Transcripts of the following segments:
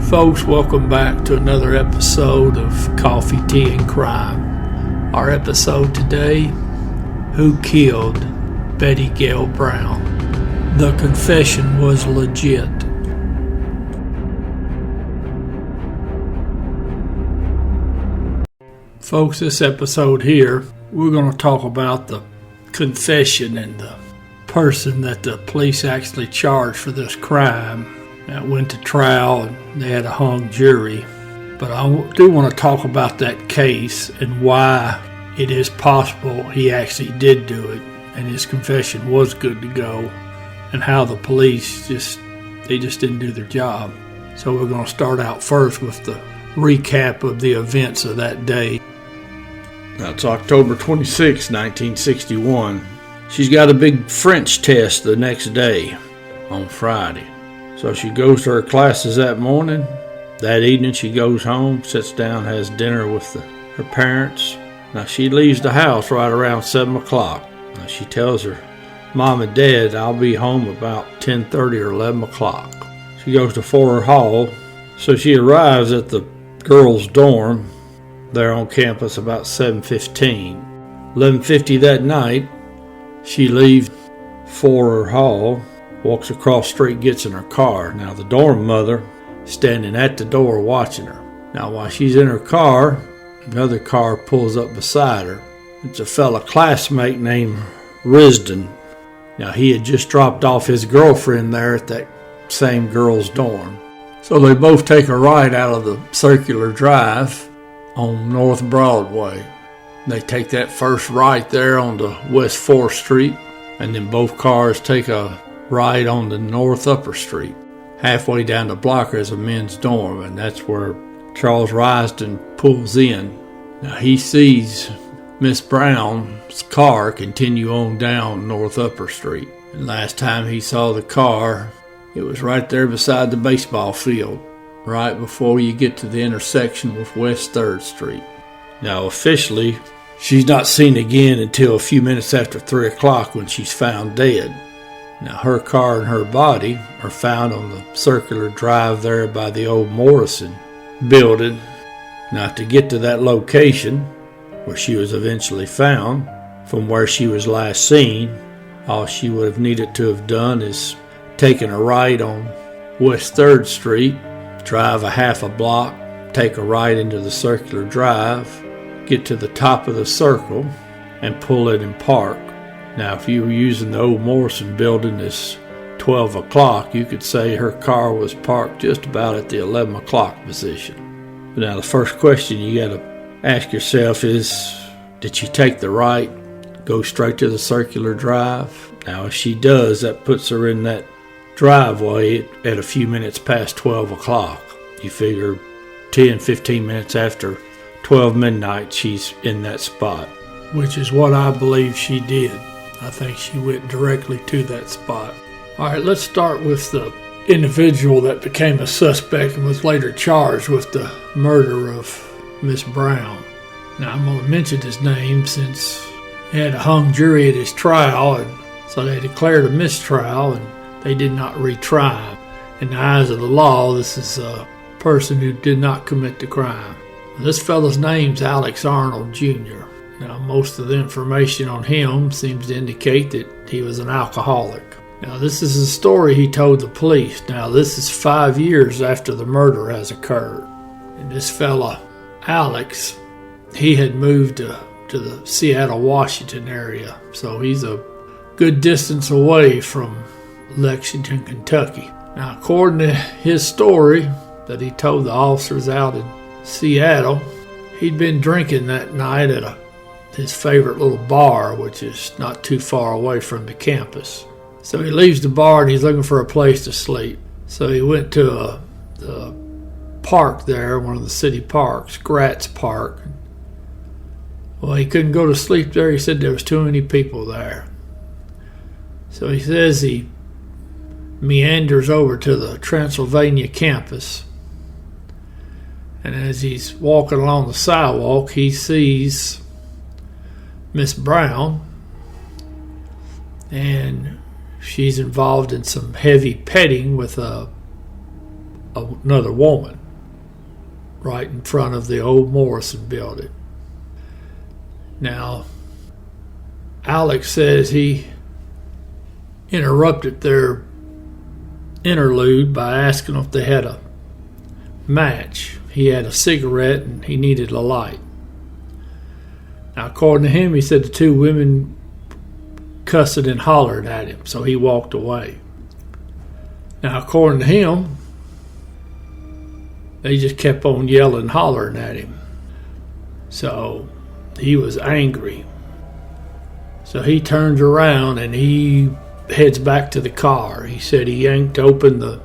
Folks, welcome back to another episode of Coffee, Tea, and Crime. Our episode today, Who Killed Betty Gail Brown? The confession was legit. Folks, this episode here, we're going to talk about the confession and the person that the police actually charged for this crime. That went to trial and they had a hung jury. But I do want to talk about that case and why it is possible he actually did do it and his confession was good to go, and how the police just didn't do their job. So we're going to start out first with the recap of the events of that day. Now it's October 26, 1961. She's got a big French test the next day on Friday. So she goes to her classes that morning. That evening she goes home, sits down, has dinner with her parents. Now she leaves the house right around 7 o'clock. Now she tells her mom and dad, I'll be home about 10:30 or 11 o'clock. She goes to Forer Hall. So she arrives at the girls' dorm there on campus about 7:15. 11:50 that night, she leaves Forer Hall, walks across the street, gets in her car. Now the dorm mother standing at the door watching her. Now while she's in her car, another car pulls up beside her. It's a fella classmate named Risden. Now he had just dropped off his girlfriend there at that same girl's dorm. So they both take a ride out of the circular drive on North Broadway. They take that first right there on the West 4th Street, and then both cars take a ride on the North Upper Street. Halfway down the block is a men's dorm, and that's where Charles Risden pulls in. Now he sees Miss Brown's car continue on down North Upper Street. And last time he saw the car, it was right there beside the baseball field, right before you get to the intersection with West 3rd Street. Now officially, she's not seen again until a few minutes after 3 o'clock when she's found dead. Now her car and her body are found on the circular drive there by the old Morrison building. Now to get to that location where she was eventually found, from where she was last seen, all she would have needed to have done is taken a right on West 3rd Street, drive a half a block, take a right into the circular drive, get to the top of the circle, and pull in and park. Now, if you were using the old Morrison building this 12 o'clock, you could say her car was parked just about at the 11 o'clock position. But now, the first question you got to ask yourself is, did she take the right, go straight to the circular drive? Now, if she does, that puts her in that driveway at a few minutes past 12 o'clock. You figure 10, 15 minutes after 12 midnight, she's in that spot. Which is what I believe she did. I think she went directly to that spot. All right, let's start with the individual that became a suspect and was later charged with the murder of Miss Brown. Now, I'm going to mention his name since he had a hung jury at his trial, and so they declared a mistrial, and they did not retry him. In the eyes of the law, this is a person who did not commit the crime. This fella's name's Alex Arnold Jr. Now, most of the information on him seems to indicate that he was an alcoholic. Now, this is the story he told the police. Now, this is 5 years after the murder has occurred. And this fella, Alex, he had moved to the Seattle, Washington area. So he's a good distance away from Lexington, Kentucky. Now, according to his story that he told the officers out in Seattle, he'd been drinking that night at his favorite little bar, which is not too far away from the campus. So he leaves the bar and he's looking for a place to sleep. So he went to the park there, one of the city parks, Gratz Park. Well, he couldn't go to sleep there. He said there was too many people there. So he says he meanders over to the Transylvania campus. And as he's walking along the sidewalk, he sees Miss Brown, and she's involved in some heavy petting with a another woman right in front of the old Morrison building. Now, Alex says he interrupted their interlude by asking if they had a match. He had a cigarette and he needed a light. Now, according to him, he said the two women cussed and hollered at him, so he walked away. Now, according to him, they just kept on yelling and hollering at him. So he was angry. So he turns around and he heads back to the car. He said he yanked open the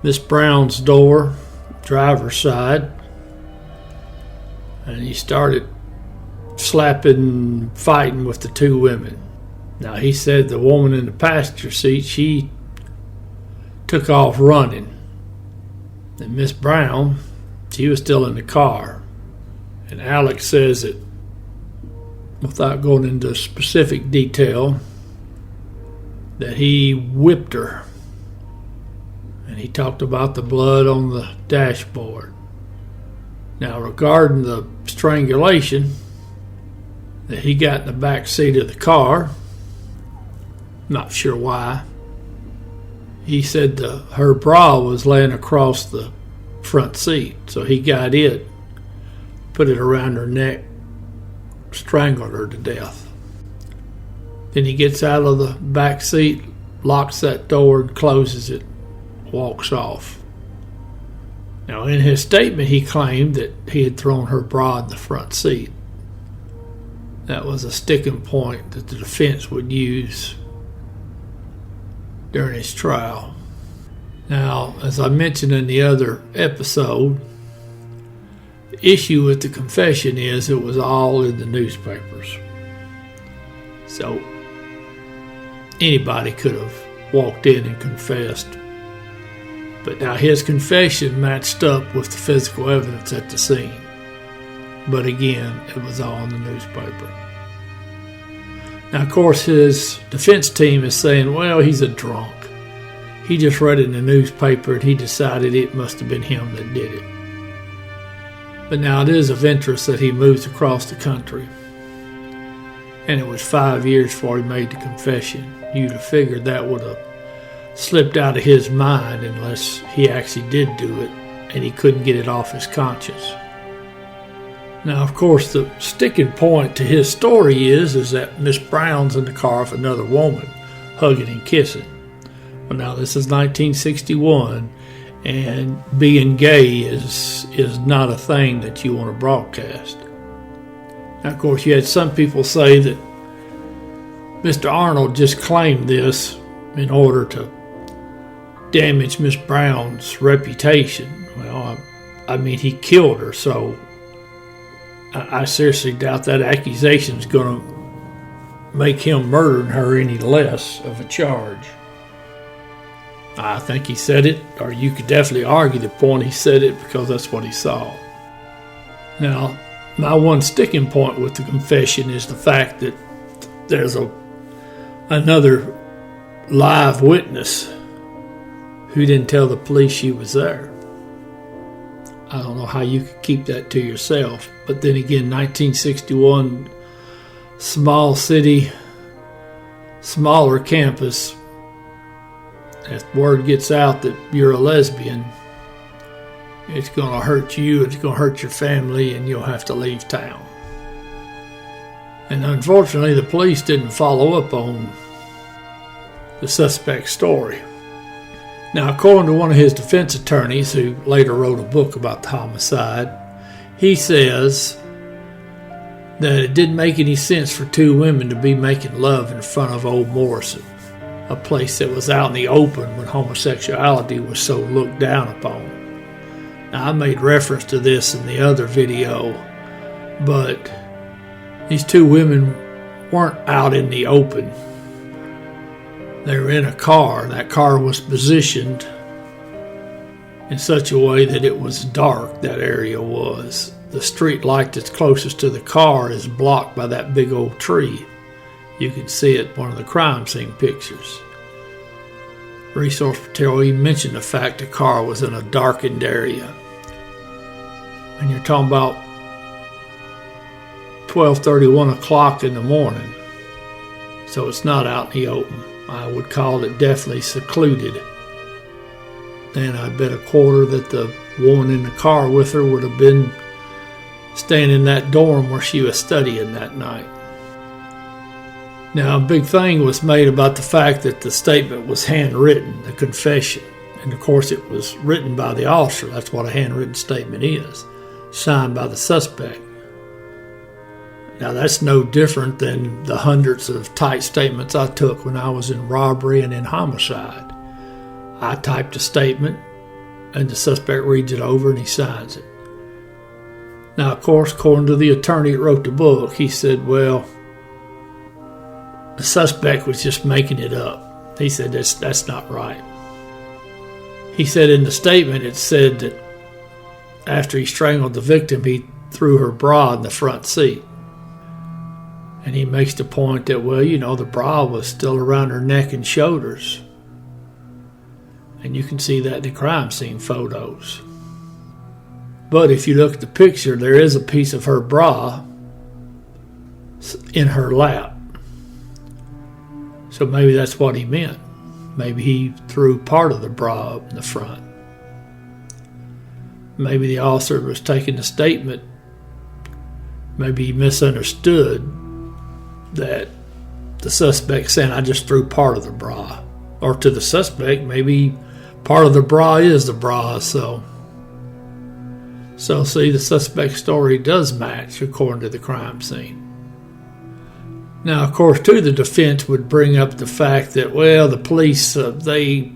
Miss Brown's door, driver's side, and he started slapping, fighting with the two women. Now, he said the woman in the passenger seat, she took off running. And Miss Brown, she was still in the car. And Alex says that, without going into specific detail, that he whipped her. And he talked about the blood on the dashboard. Now, regarding the strangulation, that he got in the back seat of the car, not sure why. He said her bra was laying across the front seat, so he got it, put it around her neck, strangled her to death. Then he gets out of the back seat, locks that door and closes it, walks off. Now, in his statement, he claimed that he had thrown her bra in the front seat. That was a sticking point that the defense would use during his trial. Now, as I mentioned in the other episode, the issue with the confession is it was all in the newspapers. So anybody could have walked in and confessed. But now his confession matched up with the physical evidence at the scene. But again, it was all in the newspaper. Now, of course, his defense team is saying, well, he's a drunk. He just read it in the newspaper and he decided it must have been him that did it. But now it is of interest that he moves across the country. And it was 5 years before he made the confession. You'd have figured that would have slipped out of his mind unless he actually did do it and he couldn't get it off his conscience. Now, of course, the sticking point to his story is that Miss Brown's in the car with another woman, hugging and kissing. Well, now, this is 1961, and being gay is not a thing that you want to broadcast. Now, of course, you had some people say that Mr. Arnold just claimed this in order to damage Miss Brown's reputation. Well, I mean, he killed her, so I seriously doubt that accusation is going to make him murdering her any less of a charge. I think he said it, or you could definitely argue the point he said it because that's what he saw. Now, my one sticking point with the confession is the fact that there's another live witness who didn't tell the police she was there. I don't know how you could keep that to yourself. But then again, 1961, small city, smaller campus. If word gets out that you're a lesbian, it's going to hurt you, it's going to hurt your family, and you'll have to leave town. And unfortunately, the police didn't follow up on the suspect's story. Now, according to one of his defense attorneys, who later wrote a book about the homicide, he says that it didn't make any sense for two women to be making love in front of Old Morrison, a place that was out in the open when homosexuality was so looked down upon. Now, I made reference to this in the other video, but these two women weren't out in the open. They were in a car. That car was positioned in such a way that it was dark, that area was. The street light that's closest to the car is blocked by that big old tree. You can see it in one of the crime scene pictures. resource material, he mentioned the fact the car was in a darkened area. And you're talking about 12:30, 1 o'clock in the morning. So it's not out in the open. I would call it definitely secluded. And I bet a quarter that the woman in the car with her would have been staying in that dorm where she was studying that night. Now, a big thing was made about the fact that the statement was handwritten, the confession. And of course, it was written by the officer. That's what a handwritten statement is, signed by the suspect. Now, that's no different than the hundreds of typed statements I took when I was in robbery and in homicide. I typed a statement, and the suspect reads it over and he signs it. Now, of course, according to the attorney that wrote the book, he said, well, the suspect was just making it up. He said, that's not right. He said in the statement, it said that after he strangled the victim, he threw her bra in the front seat. And he makes the point that, well, the bra was still around her neck and shoulders. And you can see that in the crime scene photos. But if you look at the picture, there is a piece of her bra in her lap. So maybe that's what he meant. Maybe he threw part of the bra up in the front. Maybe the officer was taking the statement. Maybe he misunderstood that the suspect saying, I just threw part of the bra. Or to the suspect, maybe part of the bra is the bra. So see, the suspect's story does match according to the crime scene. Now, of course, too, the defense would bring up the fact that, well, the police, they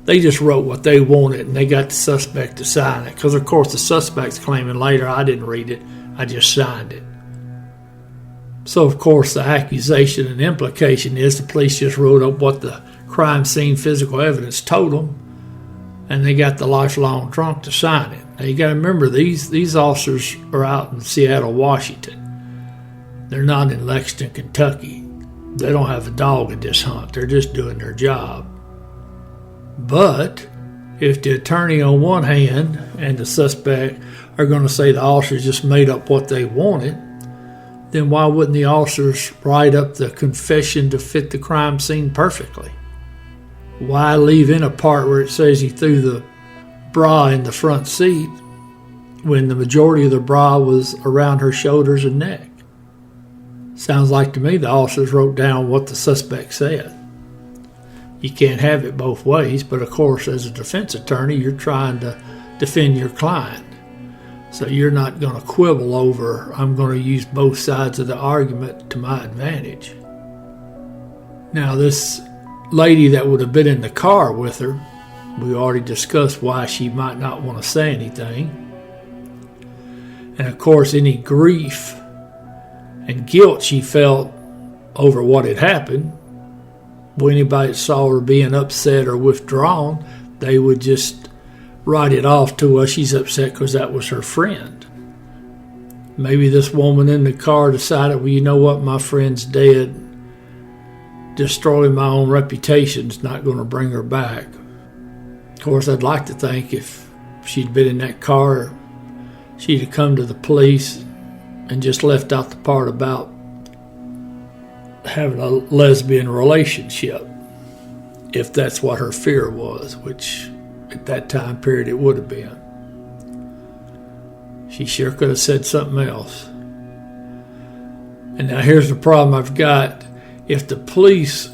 just wrote what they wanted and they got the suspect to sign it. Because, of course, the suspect's claiming later, I didn't read it, I just signed it. So, of course, the accusation and implication is the police just wrote up what the crime scene physical evidence told them, and they got the lifelong drunk to sign it. Now, you got to remember, these officers are out in Seattle, Washington. They're not in Lexington, Kentucky. They don't have a dog in this hunt. They're just doing their job. But if the attorney on one hand and the suspect are going to say the officers just made up what they wanted, then why wouldn't the officers write up the confession to fit the crime scene perfectly? Why leave in a part where it says he threw the bra in the front seat when the majority of the bra was around her shoulders and neck? Sounds like to me the officers wrote down what the suspect said. You can't have it both ways, but of course, as a defense attorney, you're trying to defend your client. So you're not going to quibble over, I'm going to use both sides of the argument to my advantage. Now, this lady that would have been in the car with her, we already discussed why she might not want to say anything. And of course, any grief and guilt she felt over what had happened, when anybody saw her being upset or withdrawn, they would just write it off to, well, she's upset because that was her friend. Maybe this woman in the car decided, well, you know what, my friend's dead. Destroying my own reputation's not going to bring her back. Of course, I'd like to think if she'd been in that car, she'd have come to the police and just left out the part about having a lesbian relationship, if that's what her fear was, which at that time period it would have been. She sure could have said something else. And now here's the problem I've got. If the police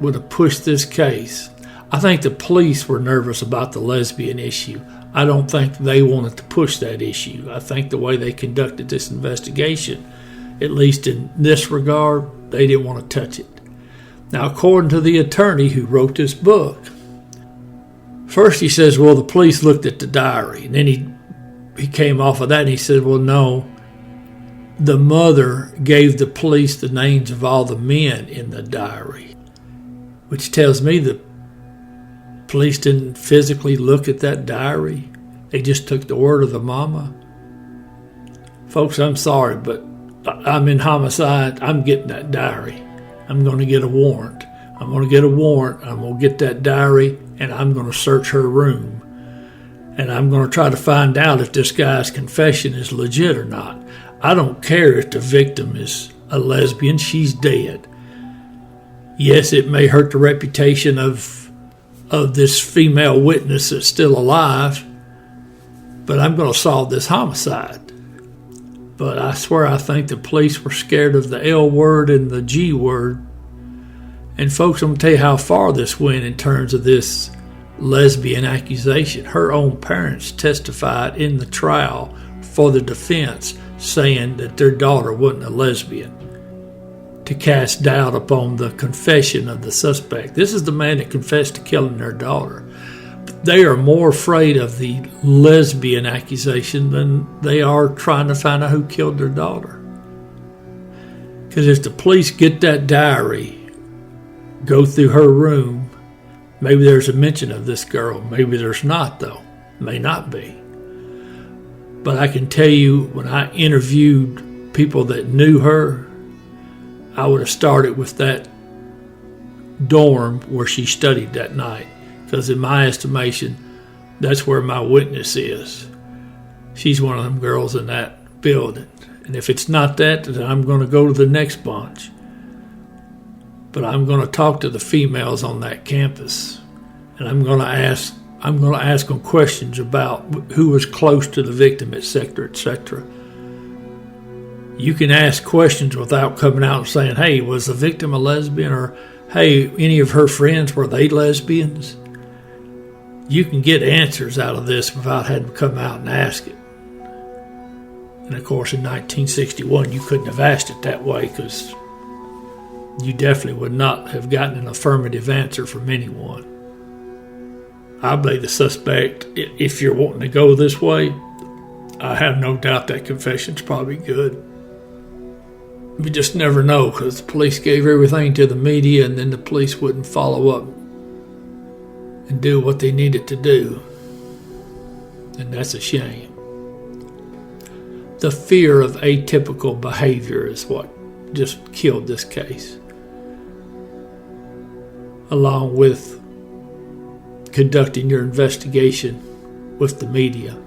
would have pushed this case, I think the police were nervous about the lesbian issue. I don't think they wanted to push that issue. I think the way they conducted this investigation, at least in this regard, they didn't want to touch it. Now, according to the attorney who wrote this book, first he says, well, the police looked at the diary. And then he came off of that and he said, well, no, the mother gave the police the names of all the men in the diary, which tells me the police didn't physically look at that diary. They just took the word of the mama. Folks, I'm sorry, but I'm in homicide. I'm getting that diary. I'm going to get a warrant. I'm going to get a warrant. I'm going to get that diary, and I'm going to search her room. And I'm going to try to find out if this guy's confession is legit or not. I don't care if the victim is a lesbian. She's dead. Yes, it may hurt the reputation of this female witness that's still alive, but I'm going to solve this homicide. But I swear I think the police were scared of the L word and the G word. And folks, I'm going to tell you how far this went in terms of this lesbian accusation. Her own parents testified in the trial for the defense saying that their daughter wasn't a lesbian, to cast doubt upon the confession of the suspect. This is the man that confessed to killing their daughter. They are more afraid of the lesbian accusation than they are trying to find out who killed their daughter. Because if the police get that diary, go through her room, maybe there's a mention of this girl. Maybe there's not, though. May not be. But I can tell you, when I interviewed people that knew her, I would have started with that dorm where she studied that night. Because in my estimation, that's where my witness is. She's one of them girls in that building. And if it's not that, then I'm going to go to the next bunch. But I'm going to talk to the females on that campus. And I'm going to ask them questions about who was close to the victim, etc., etc. You can ask questions without coming out and saying, hey, was the victim a lesbian? Or, hey, any of her friends, were they lesbians? You can get answers out of this without having to come out and ask it. And of course, in 1961, you couldn't have asked it that way, because you definitely would not have gotten an affirmative answer from anyone. I believe the suspect, if you're wanting to go this way, I have no doubt that confession's probably good. We just never know, because the police gave everything to the media, and then the police wouldn't follow up and do what they needed to do. And that's a shame. The fear of atypical behavior is what just killed this case, along with conducting your investigation with the media.